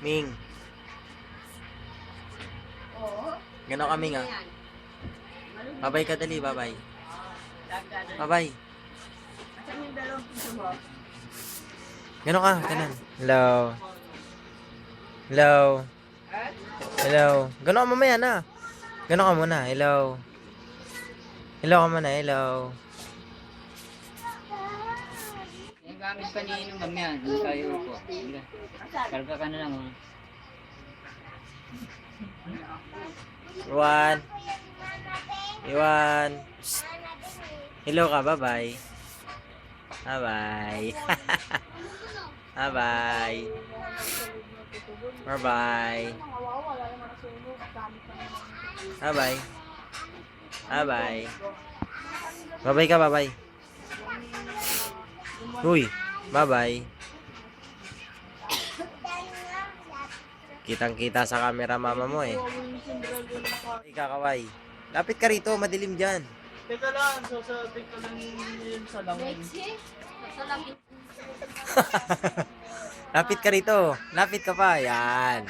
Ming. Gano'n kami nga. Babay ka dali, babay. Babay. Gano'n ka, gano'n. Hello. Hello. Hello. Gano'n ka mamaya na. Gano'n ka muna, hello. Hello ka muna, hello. Yung gamit pa ni Inumam yan, tayo po. Karga ka na lang. Iwan. Iwan. Psst. Hello ka, bye-bye. Bye-bye. Bye-bye. Bye-bye. Bye-bye. Bye-bye. Bye-bye ka, bye-bye. Uy, bye-bye. Kitang-kita sa camera mama mo eh. Ikakaway. Lapit ka rito, madilim dyan. Teka lang, sasabi ko lang yun sa langin. Lapit ka rito. Lapit ka pa. Yan.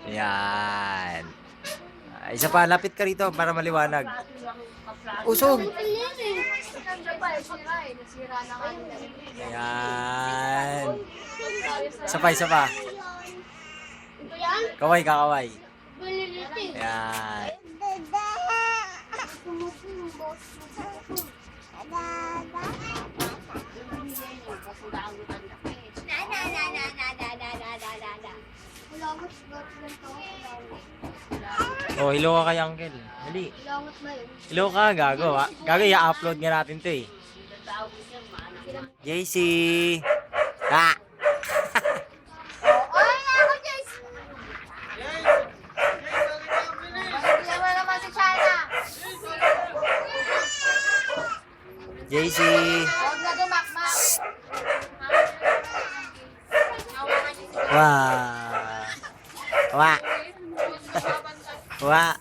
Yan. Isa pa, lapit ka rito para maliwanag. Usog. Yan. Isa pa, isa pa. Kaway ka, kaway. Yan. Oh, hello ka kay Uncle. Dali. Hello ka, gago. Ha? Gago, i-upload nga natin to eh. JC. Ah! JC. Wah. Wah. Wah.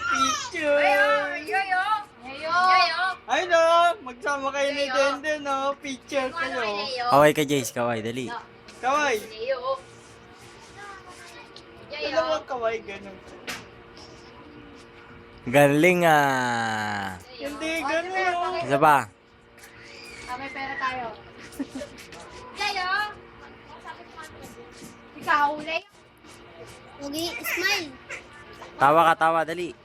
Picture! Ay no, magsama kayo ni Denden no, picture kayo. Kaway ka, Jace. Kaway, dali. Kaway! Dalawang kaway, ganun. Galing ah. Hindi, ganun. Isa pa. May pera tayo. Leo! Ikaw, Leo? Ugi, smile. Tawa ka, tawa, dali.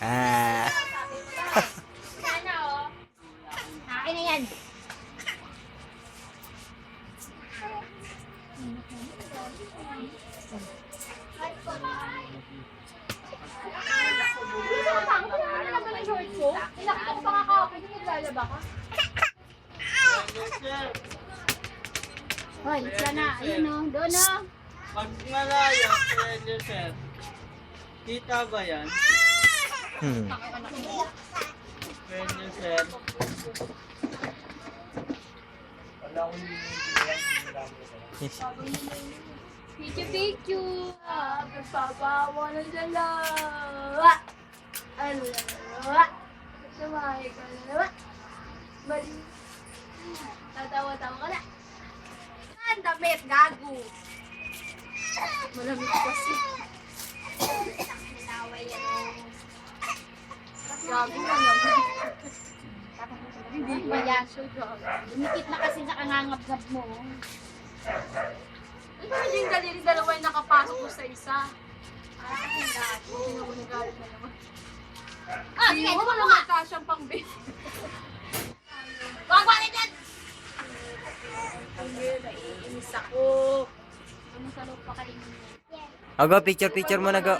Ah. Sana, oh. Akin na yan. Hoy, sana. Ayun o. Doon o. Pag malaya, pwede sir. Kita ba yan? Pwede sir. Wala akong Picture. Pagpapawa ng dalawa. Alawa. Sumahay ka na. Bali. Tatawa-tawa ka na. Ang damit, gago. Malamig kasi. Gago na naman. Hindi payaso, gago. Dumikit na kasi sa kangangab-gab mo. Ano ba yung daliri dalawa yung nakapasok mo sa isa? Hindi na mo nagalit na naman. Hindi mo wala magkasyang pang bit. Wag yan! Hindi, naiinis ako. Ano sa loob pa kanina? Go, picture mo na, go.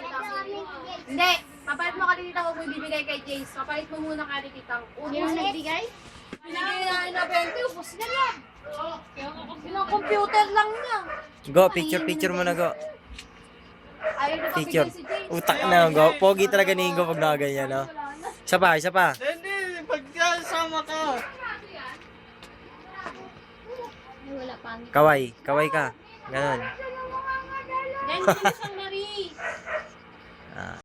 Hindi, papalit mo kalilita ko kung bibigay kay Jace. Papalit mo muna kalilita ko. Hindi mo nagbigay? Binigay na na 20, ubos na yan. Ilang computer lang niya. Go, picture mo na, go. Ayaw na Picture. pabigay si Jace. Utak na, go. Pogi talaga ni Ingo pag nakaganyan, no? Isa pa, isa pa. Hindi, pagkasama ka. pangit. Kaway. Kaway ka. Ganon. Then, sino siyang Marie? Ah.